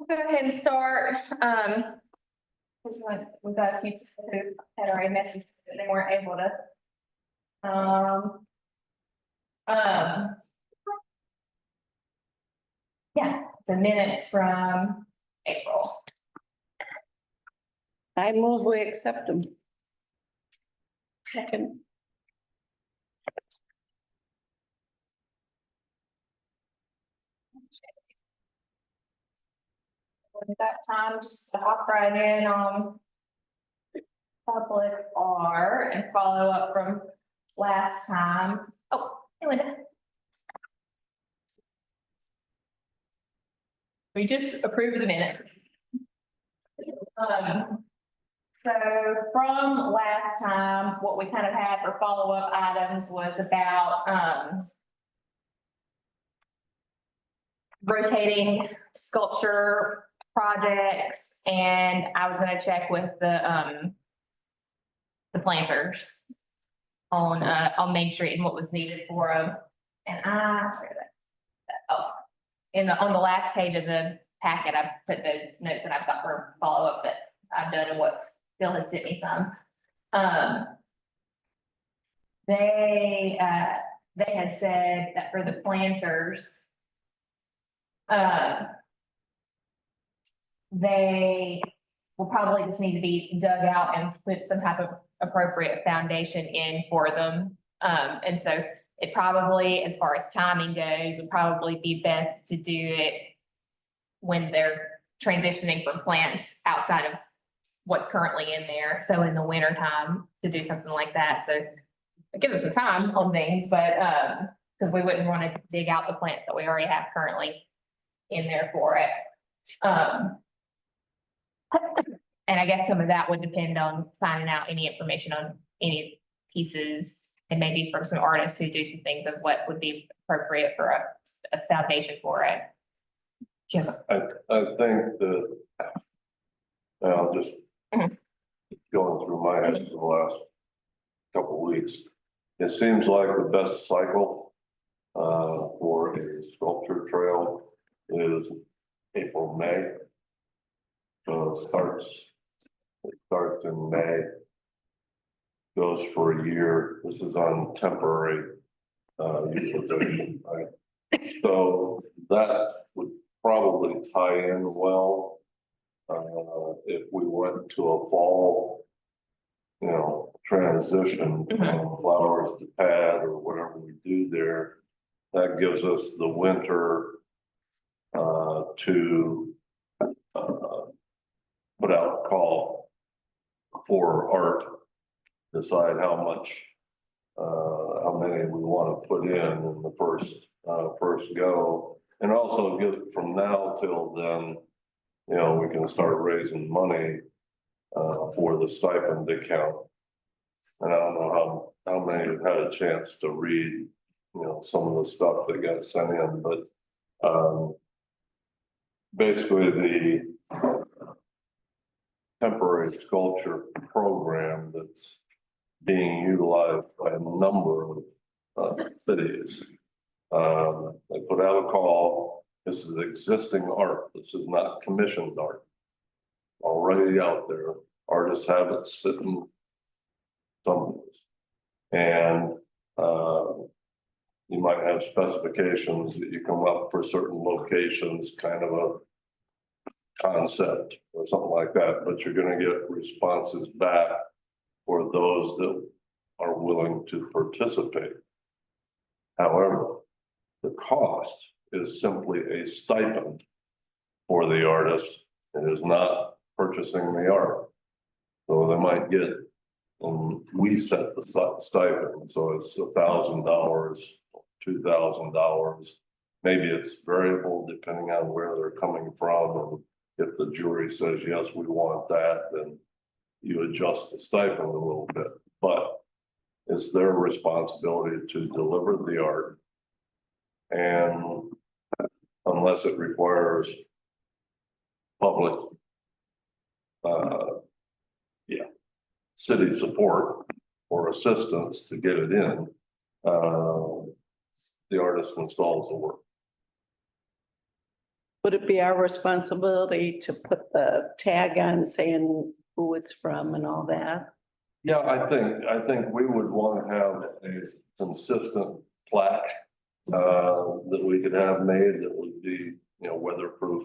Go ahead and start. This one, we've got a few who had already messaged, but they weren't able to. Yeah, it's a minute from April. I move we accept them. Second. We've got time just to hop right in on public R and follow up from last time. Oh, hey Linda. We just approved the minutes. So from last time, what we kind of had for follow-up items was about, rotating sculpture projects, and I was gonna check with the planters on Main Street and what was needed for them. And on the last page of the packet, I put those notes that I've got for follow-up that I've done and what Bill had sent me some. They had said that for the planters, they will probably just need to be dug out and put some type of appropriate foundation in for them. And so it probably, as far as timing goes, would probably be best to do it when they're transitioning from plants outside of what's currently in there. So in the winter time to do something like that. So it gives us some time on things, but because we wouldn't want to dig out the plant that we already have currently in there for it. And I guess some of that would depend on finding out any information on any pieces and maybe from some artists who do some things of what would be appropriate for a foundation for it. Just I think that I'll just going through my head for the last couple of weeks. It seems like the best cycle for a sculpture trail is April, May. So it starts in May, goes for a year. This is on temporary utilization, right? So that would probably tie in well if we went to a fall, transition from flowers to pad or whatever we do there. That gives us the winter to put out a call for art, decide how much, how many we want to put in the first go. And also get it from now till then, we can start raising money for the stipend account. And I don't know how many have had a chance to read, some of the stuff that got sent in, but basically the temporary sculpture program that's being utilized by a number of cities. They put out a call. This is existing art. This is not commissioned art. Already out there. Artists have it sitting someplace. And you might have specifications that you come up for certain locations, kind of a concept or something like that, but you're going to get responses back for those that are willing to participate. However, the cost is simply a stipend for the artist. It is not purchasing the art. So they might get, we set the stipend, so it's $1,000, $2,000. Maybe it's variable depending on where they're coming from. And if the jury says, yes, we want that, then you adjust the stipend a little bit. But it's their responsibility to deliver the art. And unless it requires public, city support or assistance to get it in, the artist installs the work. Would it be our responsibility to put the tag on saying who it's from and all that? Yeah, I think we would want to have a consistent plaque that we could have made that would be, weatherproof.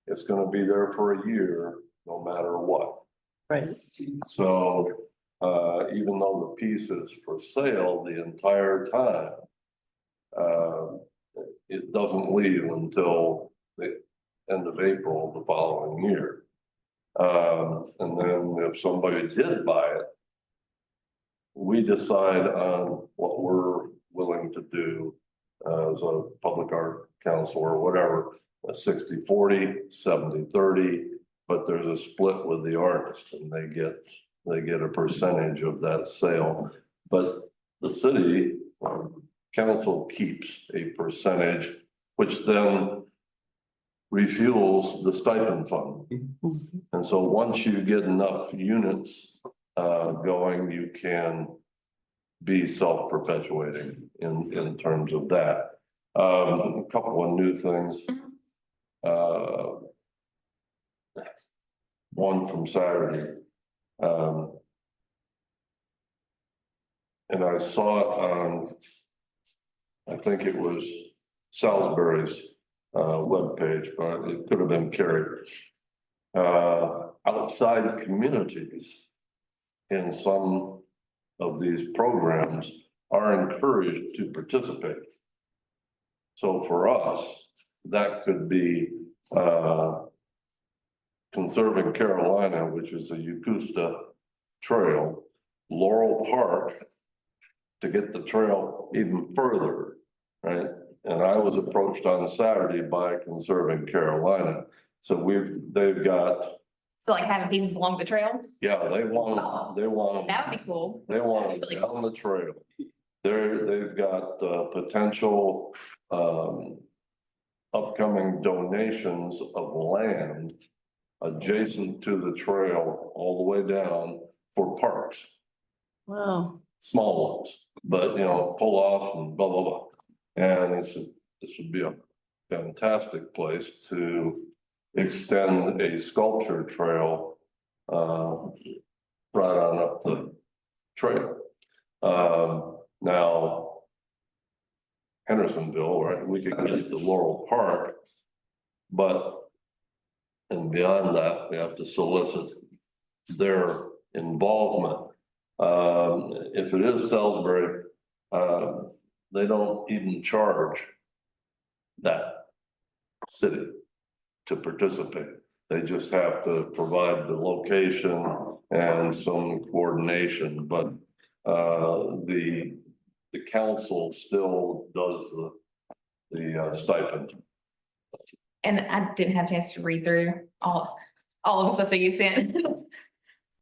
It's gonna be there for a year, no matter what. Right. So, even though the piece is for sale the entire time, it doesn't leave until the end of April the following year. And then if somebody did buy it, we decide on what we're willing to do as a public art council or whatever, a 60-40, 70-30, but there's a split with the artist and they get a percentage of that sale. But the city council keeps a percentage, which then refuels the stipend fund. And so once you get enough units going, you can be self-perpetuating in terms of that. A couple of new things. One from Saturday. And I saw it on, I think it was Salisbury's webpage, but it could have been carried. Outside communities in some of these programs are encouraged to participate. So for us, that could be Conserving Carolina, which is a Eucoosta trail, Laurel Park, to get the trail even further, right? And I was approached on Saturday by Conserving Carolina. So they've got, So like having pieces along the trail, yeah, they Oh. want them, that would be cool. they want it Really down the trail. They've got potential upcoming donations of land adjacent to the trail all the way down for parks, Wow. small ones, but pull off and blah, blah, blah. And this would be a fantastic place to extend a sculpture trail right on up the trail. Now, Hendersonville, right, we could get to Laurel Park, but and beyond that, we have to solicit their involvement. If it is Salisbury, they don't even charge that city to participate. They just have to provide the location and some coordination, but the council still does the stipend. And I didn't have a chance to read through all of the stuff that you sent.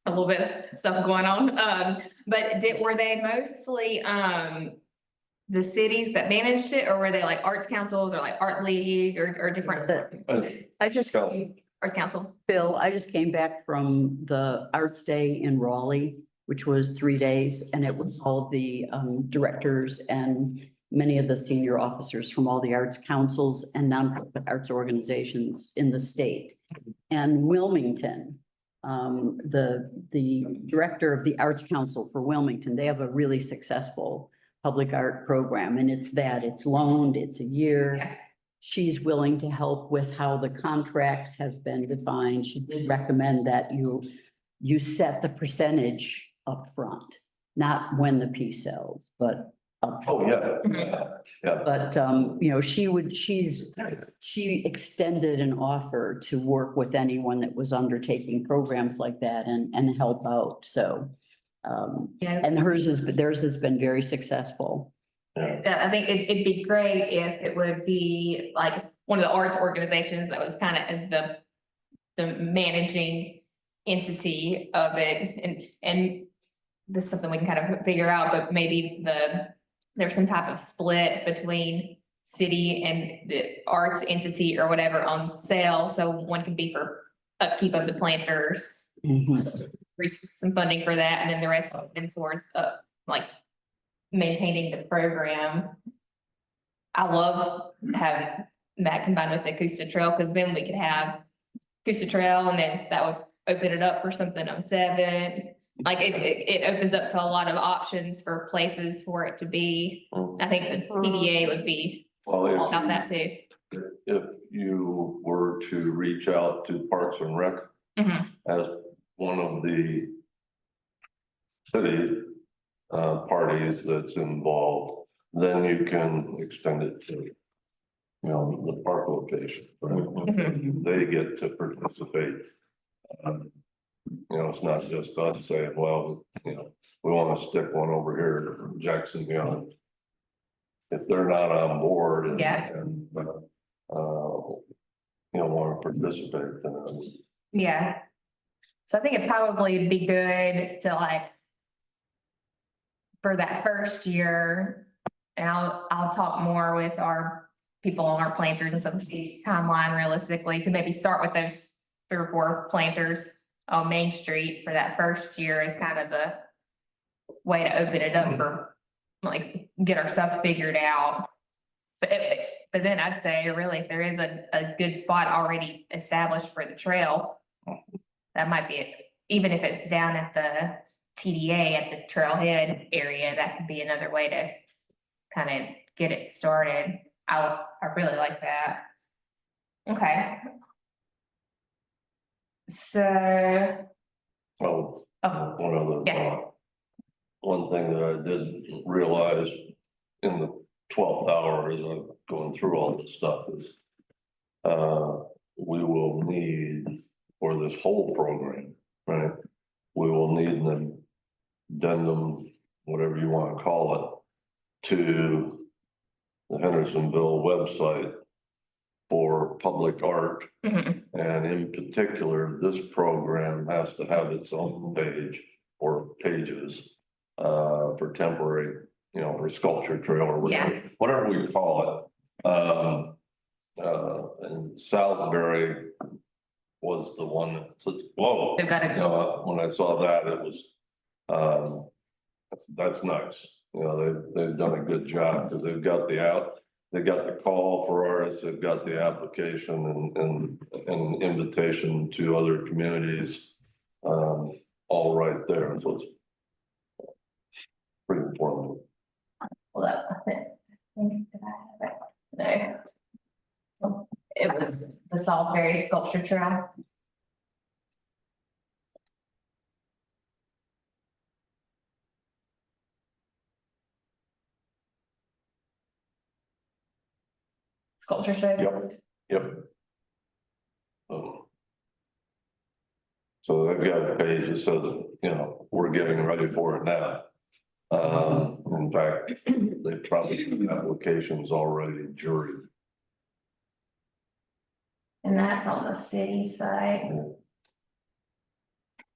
A little bit of stuff going on, but were they mostly, the cities that managed it, or were they like arts councils or like art league or different? I just, Council. Art council, Phil, I just came back from the Arts Day in Raleigh, which was 3 days, and it was all the directors and many of the senior officers from all the arts councils and nonprofit arts organizations in the state. And Wilmington, the director of the Arts Council for Wilmington, they have a really successful public art program, and it's loaned, it's a year. Yeah. She's willing to help with how the contracts have been defined. She did recommend that you set the percentage up front, not when the piece sells, but up front. Oh, yeah. But, she extended an offer to work with anyone that was undertaking programs like that and help out, so. yes. And theirs has been very successful. I think it'd be great if it would be like one of the arts organizations that was kind of the managing entity of it, and this is something we can kind of figure out, but maybe there's some type of split between city and the arts entity or whatever on sale, so one can be for upkeep of the planters, some funding for that, and then the rest in towards like maintaining the program. I love having that combined with the Coosa Trail, because then we could have Coosa Trail and then that would open it up for something on Seventh. Like it opens up to a lot of options for places for it to be. I think the PDA would be Well, all about that too. if you were to reach out to Parks and Rec Mhm. as one of the city parties that's involved, then you can extend it to, you know, the park location. Mhm. They get to participate. You know, it's not just us saying, well, you know, we want to stick one over here in Jackson, you know. If they're not on board and, Yeah. you know, want to participate, then Yeah. So I think it'd probably be good to like. For that first year, and I'll talk more with our people on our planters and stuff, see timeline realistically to maybe start with those 3 or 4 planters on Main Street for that first year is kind of the way to open it up for, like, get our stuff figured out. But then I'd say really if there is a good spot already established for the trail, that might be it. Even if it's down at the TDA at the trailhead area, that could be another way to kind of get it started. I really like that. Okay. So, well, oh, one other yeah. thought. One thing that I did realize in the 12th hour as I'm going through all this stuff is we will need for this whole program, right? We will need an addendum, whatever you want to call it, to the Hendersonville website for public art. Mhm. And in particular, this program has to have its own page or pages for temporary, you know, or sculpture trail or whatever we call it. And Salisbury was the one that said, whoa, They've got you know, when I saw that, it was, that's nice. You know, they've done a good job because they've got they got the call for artists, they've got the application and invitation to other communities, all right there. So it's pretty important. Well, no. It was the Salisbury Sculpture Trail. Sculpture show. Yep. So they've got a page that says, you know, we're getting ready for it now. In fact, they probably have applications already juried. And that's on the city side.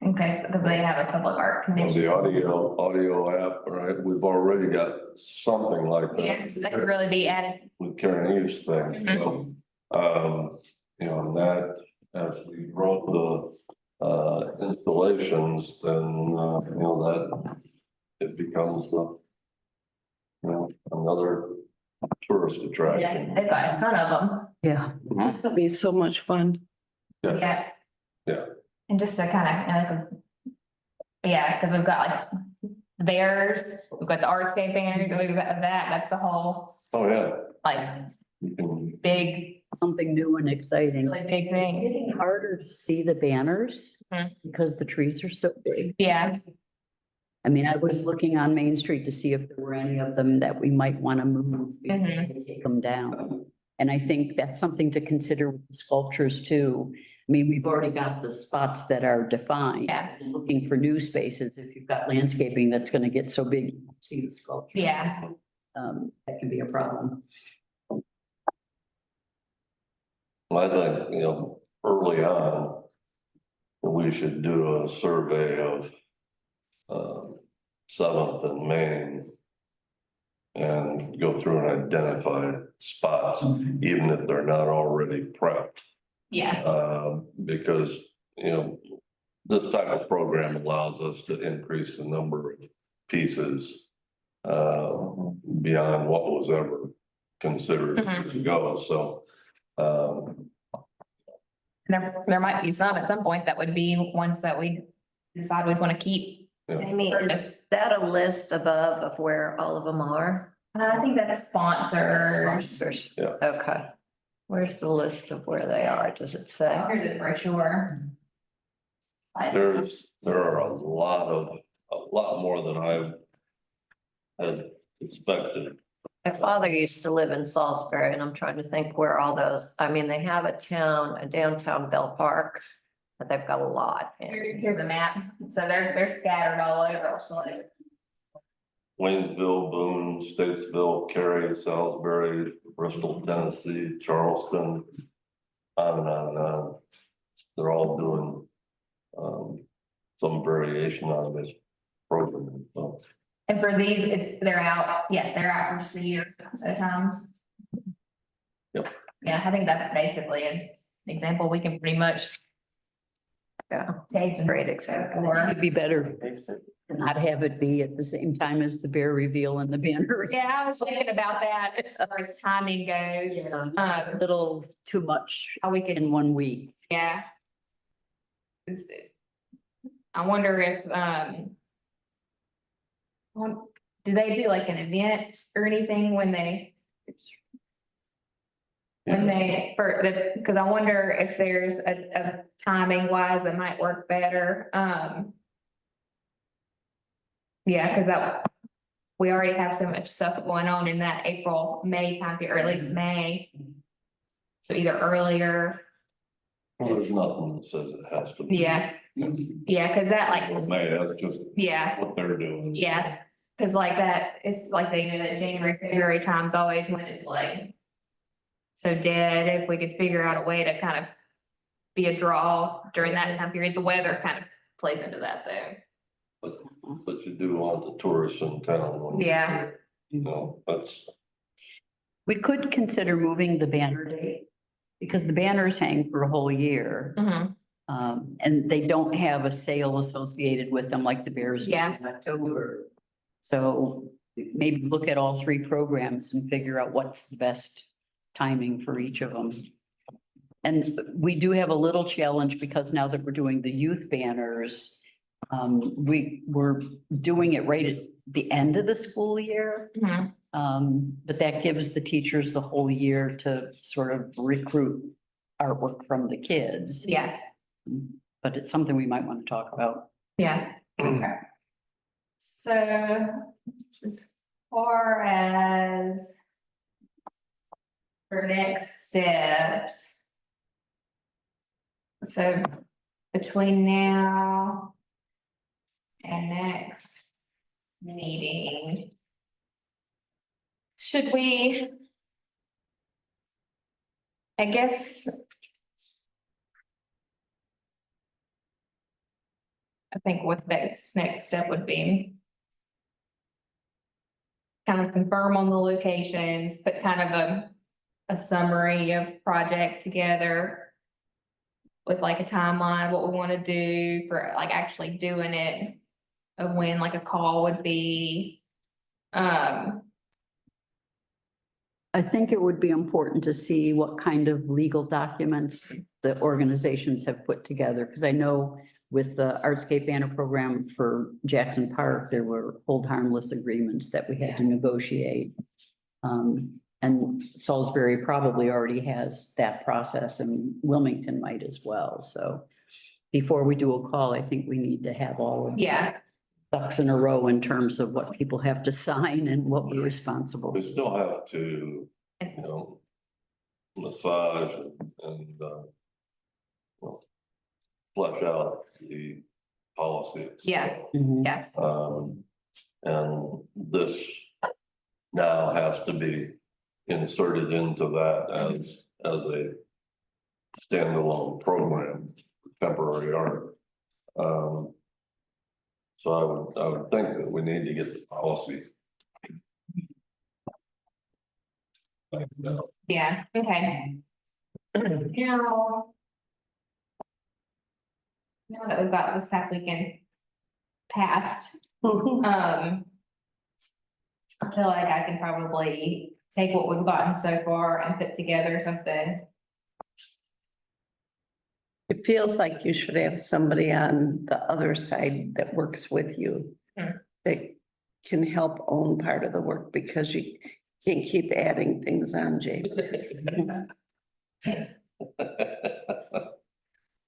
Okay, because they have a public art On commission. the audio app, right, we've already got something like that. Yeah, so that could really be added. With Karen Eve's thing, so, you know, and that, as we grow the installations, then, you know, that it becomes the, you know, another tourist Yeah, attraction. they've got a ton of them. Yeah. This will be so much fun. Yeah. Yeah. Yeah. And just to kind of, yeah, because we've got like bears, we've got the artscape banners, we've got that's a whole, Oh, yeah. like, You can, big, Something new and exciting. really big It's thing. getting harder to see the banners Mhm. because the trees are so big. Yeah, I mean, I was looking on Main Street to see if there were any of them that we might want to move before we take them down. And I think that's something to consider with the sculptures too. I mean, we've already got the spots that are defined. Yeah. Looking for new spaces, if you've got landscaping that's going to get so big, you won't see the sculpture. yeah, That can be a problem. I think, you know, early on, we should do a survey of Seventh and Main and go through and identify spots, even if they're not already prepped. yeah, Because, you know, this type of program allows us to increase the number of pieces beyond what was ever considered years ago. So There might be some at some point that would be ones that we decide we'd want to keep. Amy, is that a list above of where all of them are? I think that's sponsors. Sponsors. Yeah. Okay. Where's the list of where they are? Does it say? Here's a brochure. there are a lot more than I had expected. My father used to live in Salisbury and I'm trying to think where all those, I mean, they have a downtown Bell Park, but they've got a lot. Here's a map. So they're scattered all over. So like, Waynesville, Boone, Statesville, Cary, Salisbury, Bristol, Tennessee, Charleston, on and on and on. They're all doing some variation on this program, so. and for these, they're out for just a year at a time. Yep. Yeah, I think that's basically an example we can pretty much Yeah, take. great example. It would be better to not have it be at the same time as the bear reveal and the banner. Yeah, I was thinking about that as far as timing goes. It's a little too much How we could, in 1 week. yeah. I wonder if, do they do like an event or anything when they? Because I wonder if there's a timing wise that might work better, yeah, because we already have so much stuff going on in that April, May time period, or at least May. So either earlier, Well, there's nothing that says it has to be. yeah, because that like, May, that's just yeah, what they're doing. yeah. Cause like that, it's like they know that January, February time's always when it's like. So dead, if we could figure out a way to kind of be a draw during that time period, the weather kind of plays into that though. But you do want the tourists in town. when- Yeah. You know, that's, We could consider moving the banner date because the banners hang for a whole year. Mhm. And they don't have a sale associated with them like the Bears. do Yeah. in October. So maybe look at all 3 programs and figure out what's the best timing for each of them. And we do have a little challenge because now that we're doing the youth banners, we're doing it right at the end of the school year. Mhm. But that gives the teachers the whole year to sort of recruit artwork from the kids. Yeah, But it's something we might want to talk about. yeah. Okay. So as far as for next steps. So between now and next meeting. Should we? I guess. I think what that next step would be. Kind of confirm on the locations, put kind of a summary of project together. With like a timeline, what we want to do for like actually doing it. Of when like a call would be. I think it would be important to see what kind of legal documents the organizations have put together, because I know with the Artscape Banner program for Jackson Park, there were hold harmless agreements that we had to negotiate. And Salisbury probably already has that process and Wilmington might as well. So before we do a call, I think we need to have all of Yeah, ducks in a row in terms of what people have to sign and what we're responsible. We still have to, you know, massage and, well, flesh out the policy itself. Yeah. Mhm. And this now has to be inserted into that as a standalone program, temporary art. So I would think that we need to get the policy. yeah, okay. Now. Now that we've got this past weekend passed, I feel like I can probably take what we've gotten so far and put together something It feels like you should have somebody on the other side that works with you. Hmm. That can help own part of the work because you can't keep adding things on, Jay.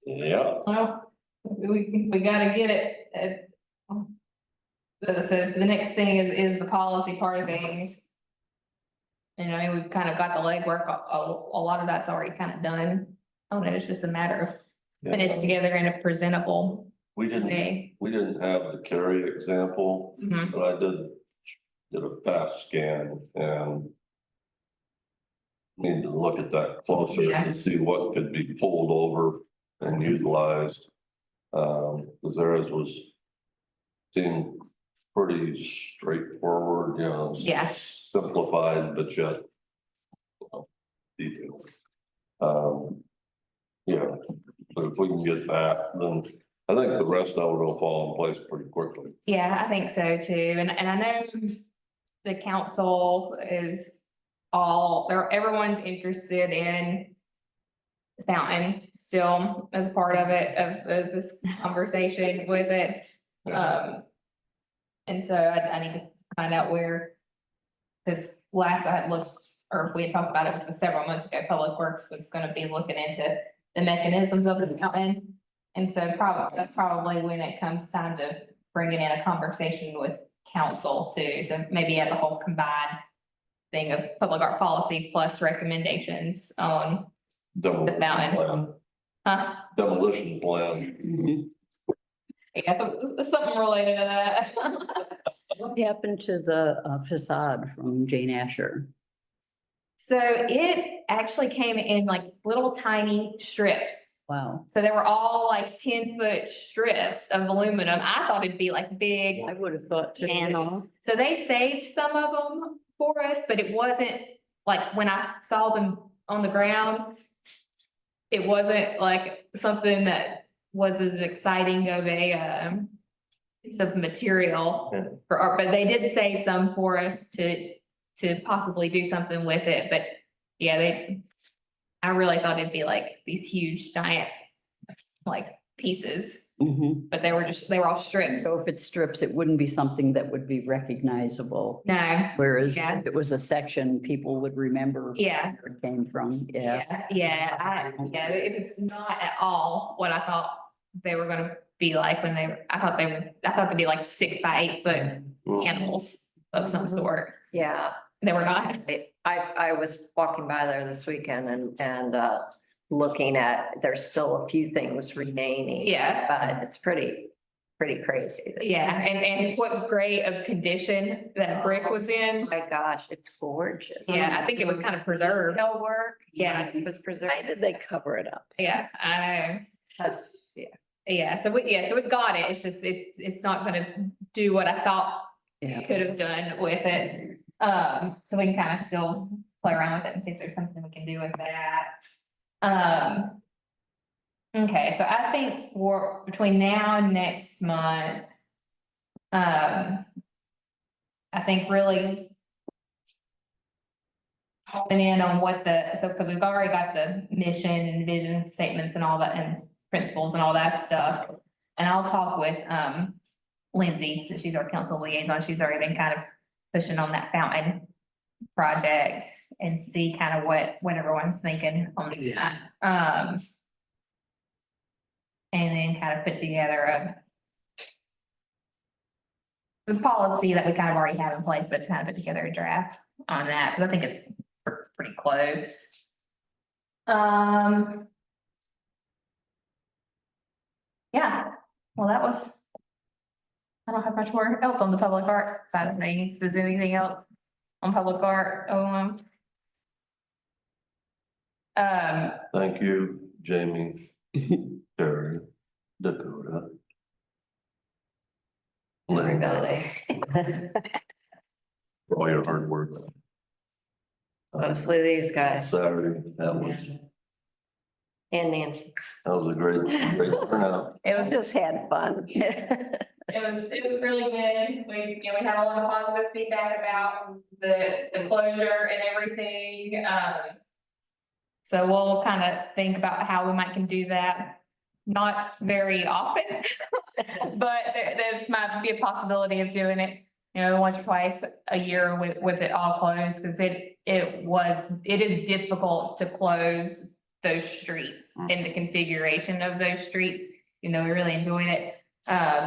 Yeah, Well, we gotta get it. So the next thing is the policy part of things. And I mean, we've kind of got the legwork, a lot of that's already kind of done. Oh, and it's just a matter of putting it together in a presentable we didn't way. have the Cary example, Mhm. but I did a fast scan and need to look at that closer Yeah. to see what could be pulled over and utilized. Because theirs seemed pretty straightforward, you know. Yeah. Simplified, but yet detailed. Yeah, but if we can get that, then I think the rest of it will fall in place pretty quickly. Yeah, I think so too. And I know the council is everyone's interested in the fountain still as part of it, of this conversation with it. And so I need to find out where, because last I had looked, or we had talked about it several months ago, Public Works was gonna be looking into the mechanisms of the fountain. And so that's probably when it comes time to bring it in a conversation with council too. So maybe as a whole combined thing of public art policy plus recommendations on, Demolition fountain. plan, demolition plan. Mhm. yeah, something related to that. What happened to the facade from Jane Asher? So it actually came in like little tiny strips. Wow, So they were all like 10-foot strips of aluminum. I thought it'd be like big I would have thought. too. panels. So they saved some of them for us, but it wasn't like when I saw them on the ground. It wasn't like something that was as exciting of a piece of material Yeah. for art, but they did save some for us to possibly do something with it, but yeah, I really thought it'd be like these huge giant like pieces, Mhm. but they were all strips. So if it strips, it wouldn't be something that would be recognizable. No, Whereas Yeah. if it was a section, people would remember yeah, where it came from. Yeah. yeah, it was not at all what I thought they were gonna be like when I thought they'd be like 6 by 8 foot animals of some sort. Yeah. They were not. I was walking by there this weekend and looking at, there's still a few things remaining. Yeah. But it's pretty crazy. Yeah, and what grade of condition that brick was in. My gosh, it's gorgeous. Yeah, I think it was kind of preserved. No work. Yeah. It was Why preserved. did they cover it up? Yeah, I know. Yeah. Yeah, so we've got it. It's just, it's not gonna do what I thought Yeah. it could have done with it. So we can kind of still play around with it and see if there's something we can do with that. Okay, so I think for between now and next month. I think really. Honing in on what because we've already got the mission and vision statements and all that and principles and all that stuff. And I'll talk with Lindsay, since she's our council liaison, she's already been kind of pushing on that fountain project and see kind of what everyone's thinking on that. And then kind of put together the policy that we kind of already have in place, but to kind of put together a draft on that, because I think it's pretty close. Yeah, well, that was. I don't have much more else on the public art side of things. Is there anything else on public art? Thank you, Jamie, Terry, Dakota. Everybody. For all your hard work. Mostly these guys Saturday, that was and Nancy. a great turnout. It was Just had fun. It was really good. We had a lot of positive feedback about the closure and everything. So we'll kind of think about how we can do that not very often. But there's might be a possibility of doing it, you know, once or twice a year with it all closed, because it is difficult to close those streets and the configuration of those streets, you know, we really enjoyed it.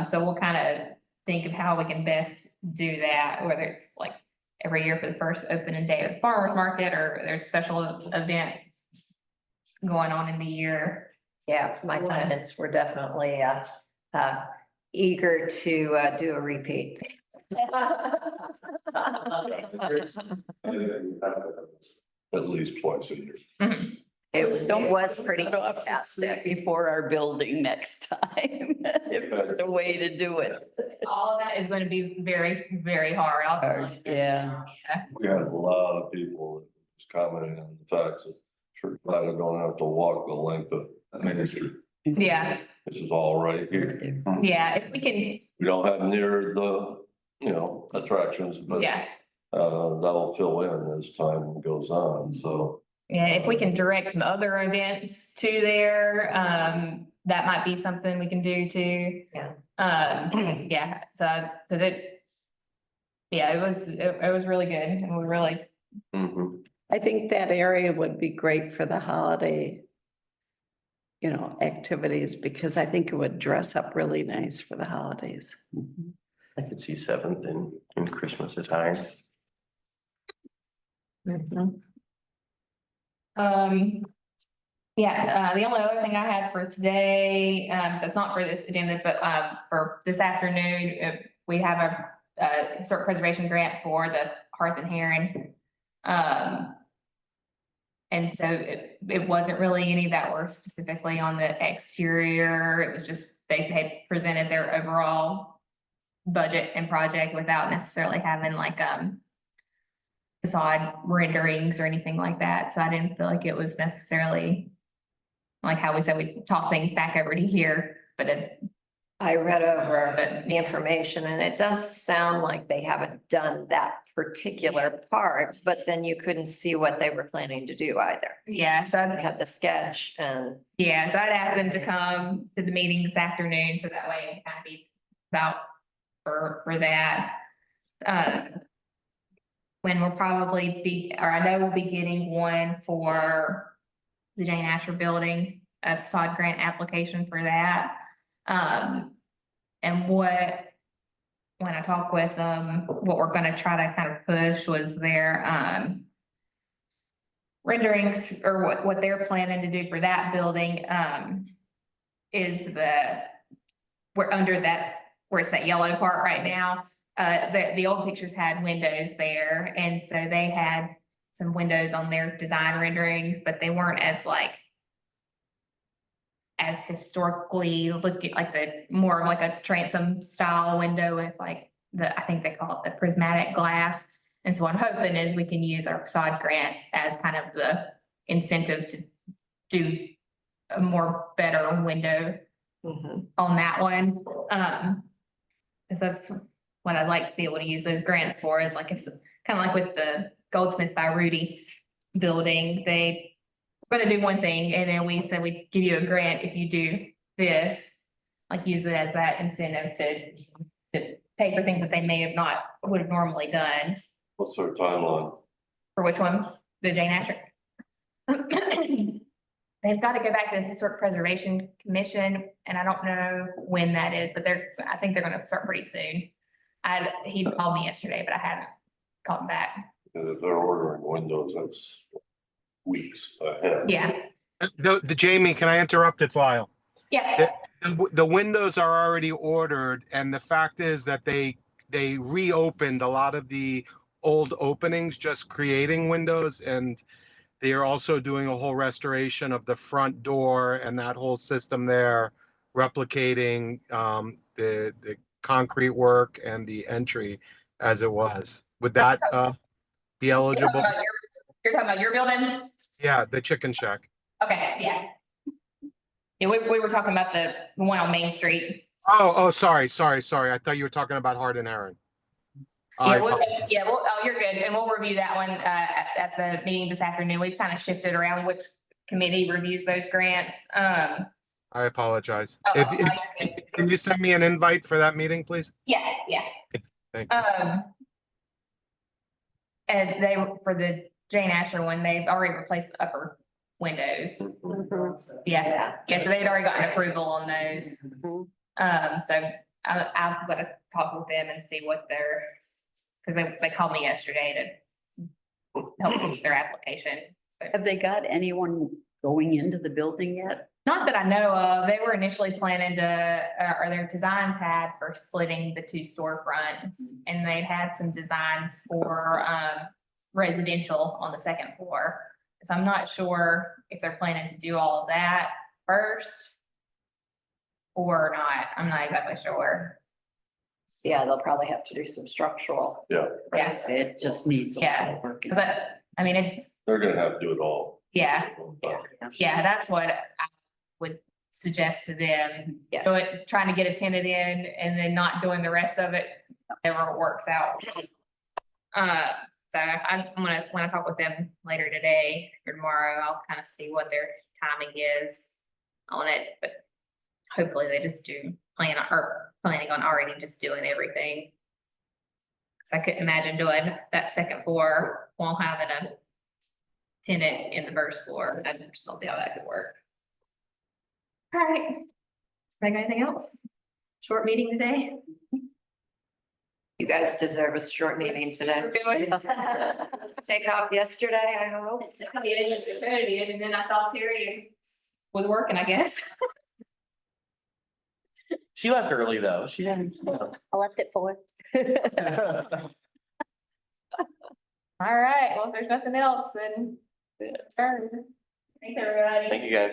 So we'll kind of think of how we can best do that, whether it's like every year for the first opening day of the farmer's market, or there's a special event going on in the year. Yeah, my tenants were definitely eager to do a repeat. At least twice a year. It was pretty Cut off the fantastic. street Before our building next time, if there's a way to do it. All of that is going to be very, very hard. I'll tell you. Yeah. We had a lot of people that was commenting on the fact that sure glad I don't have to walk the length of Main Street. Yeah, This is all right here. yeah, if we can, We don't have near the, you know, attractions, but yeah, that'll fill in as time goes on, so. yeah, if we can direct some other events to there, that might be something we can do too. Yeah. Yeah, so that. Yeah, it was really good, and we really, Mhm. I think that area would be great for the holiday, you know, activities, because I think it would dress up really nice for the holidays. I could see 7th in Christmas attire. Yeah, the only other thing I had for today, that's not for this agenda, but, for this afternoon, we have a historic preservation grant for the Hearth and Heron. And so it wasn't really any that were specifically on the exterior. It was just, they had presented their overall budget and project without necessarily having like, facade renderings or anything like that. So I didn't feel like it was necessarily like how we said we toss things back over to here, but I read over the information and it does sound like they haven't done that particular part, but then you couldn't see what they were planning to do either. yeah, so They had the sketch and yeah, so I'd ask them to come to the meeting this afternoon, so that way it can kind of be about for that. When we'll probably be, or I know we'll be getting one for the Jane Asher Building, a facade grant application for that. And when I talk with them, what we're gonna try to kind of push was their, renderings, or what they're planning to do for that building, is we're under that, where it's that yellow part right now. The old pictures had windows there, and so they had some windows on their design renderings, but they weren't as historically looked at, like the more of like a transom style window with like I think they call it the prismatic glass. And so what I'm hoping is we can use our facade grant as kind of the incentive to do a more better window on that one. Because that's what I'd like to be able to use those grants for, is like, it's kind of like with the Goldsmith by Rudy building, they were gonna do one thing, and then we said we'd give you a grant if you do this, like use it as that incentive to pay for things that they may have not would have normally done. What's our timeline? For which one? The Jane Asher? They've got to go back to the Historic Preservation Commission, and I don't know when that is, but I think they're gonna start pretty soon. He called me yesterday, but I haven't called him back. If they're ordering windows, that's weeks ahead. Yeah, The Jamie, can I interrupt? It's Lyle. yeah, The windows are already ordered, and the fact is that they reopened a lot of the old openings, just creating windows, and they are also doing a whole restoration of the front door and that whole system there, replicating the concrete work and the entry as it was. Would that be eligible? You're talking about your building? Yeah, the chicken shack. Okay, yeah. Yeah, we were talking about the one on Main Street. Oh, sorry. I thought you were talking about Hard and Heron. You're good, and we'll review that one at the meeting this afternoon. We've kind of shifted around which committee reviews those grants. I apologize. Oh, Can you send me an invite for that meeting, please? Yeah, yeah. Thank you. And they, for the Jane Asher one, they've already replaced the upper windows. Yeah, yeah, so they'd already gotten approval on those. So I'm gonna talk with them and see what they're, because they called me yesterday to help with their application. Have they got anyone going into the building yet? Not that I know of, they were initially planning to, or their designs had for splitting the two storefronts. And they had some designs for, residential on the second floor. So I'm not sure if they're planning to do all of that first. Or not, I'm not exactly sure. Yeah, they'll probably have to do some structural. Yes, It just needs. a lot Yeah. of work. but, I mean, it's, They're gonna have to do it all. yeah, that's what I would suggest to them. Yes. Do it, trying to get a tenant in and then not doing the rest of it, never works out. So I'm gonna, when I talk with them later today or tomorrow, I'll kind of see what their timing is on it, but hopefully they just do planning on already just doing everything. Cause I couldn't imagine doing that second floor while having a tenant in the first floor. I just don't see how that could work. All right. Got anything else? Short meeting today? You guys deserve a short meeting today. Take off yesterday, I hope. And then I saw Terry was working, I guess. She left early though. She didn't. I left it for. All right, well, if there's nothing else, then. Sure. Thanks, everybody. Thank you, guys.